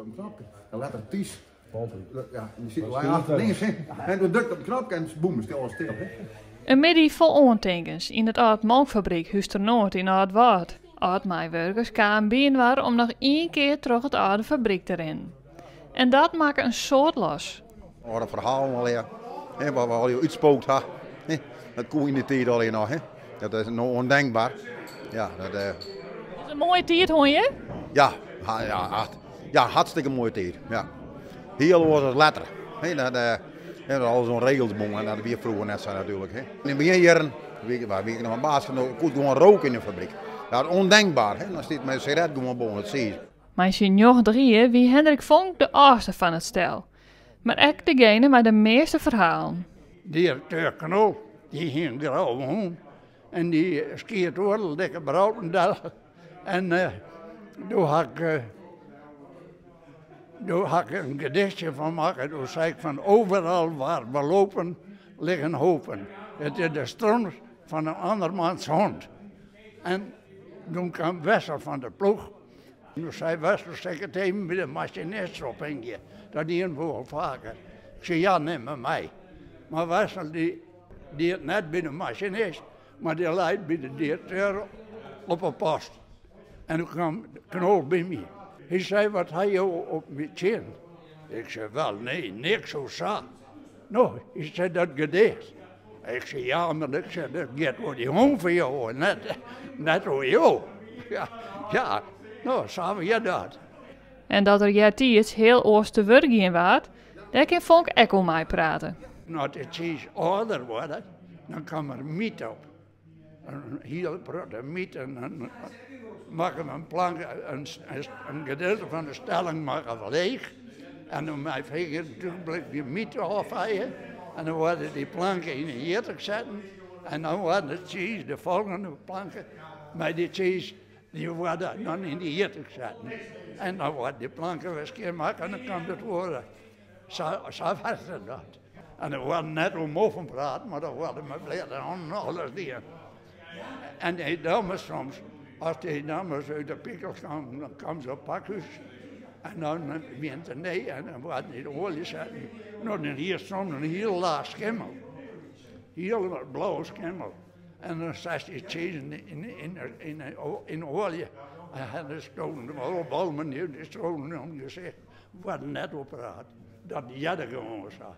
een knopje. Dan laat het ties. Ja, je ziet waar je achter links in. En dan drukt op het knopje en boem, stil. Een middag vol oantenkens in het Oud Malkfabriek Huisternoord in Oud-Waard. Oud-mijwerkers kwamen binnen om nog één keer terug het oude fabriek te rennen. En dat maakt een soort los. Oh, dat verhaal al ja. Waar we al je uitspookt hadden. Dat kon in de tijd al nog. Dat is nou ondenkbaar. Ja, dat is een mooie tijd, hoor je? Ja, hartstikke mooie tijd. Ja. Heel was het letter. Dat al zo'n regelsboom en dat weer vroeger net zo natuurlijk. In het beginjaren, waar ik nog een baas kon gewoon roken in de fabriek. Dat is ondenkbaar. Dan staat mijn sigaret gewoon boven het zee. Maar in joch 3 wie Hendrik Vonk de oudste van het stel. Maar ook degene met de meeste verhalen. Directeur Knol, die ging grauw om. En die skeert wel dikke broodendal. En toen had ik een gedichtje van maken. Toen zei ik van overal waar we lopen liggen hopen. Het is de stront van een andermans hond. En toen kwam Wessel van de ploeg. Toen zei Wessel, zeg het even bij de machinist op een keer. Dat die een wel vaker. Ik zei, ja, neem met mij. Maar Wessel die het net bij de machinist, maar die leidt bij de directeur op een post. En toen kwam Knol bij mij. Hij zei, wat had je op mijn chin? Ik zei, wel, nee, niks zo sa. Nou, hij zei, dat gedicht. Ik zei, ja, maar ik zei, dat gaat voor die hond voor jou, net voor jou. Ja, nou, samen je dat. En dat er jaren heel oors te werk in waard, daar kan Vonk ook om mij praten. Nou, het is ouder worden, dan kan er miet op. Een heel grote miet en dan maken we een plank, een gedeelte van de stelling maken we leeg. En dan mijn vinger blik die miet afhalen. En dan worden die planken in een jetter zetten. En dan worden de cheese, de volgende planken, met die cheese, die worden dan in die jetter zetten. En dan worden die planken weer keer maken en dan kan het worden. Zo was het dat. En er worden net om over praten, maar dan worden we blij aan alles die. En die dames soms, als die dames uit de pikkel kwamen, dan kwamen ze op pakhuis. En dan wint er nee, en dan worden die de olie zetten. Nou, dan hier stond een heel laag schimmel. Heel blauwe schimmel. En dan zat die cheese in olie. En dan stonden alle balmen, die stonden om gezegd. We hadden net op praten. Dat jadde gewoon zo.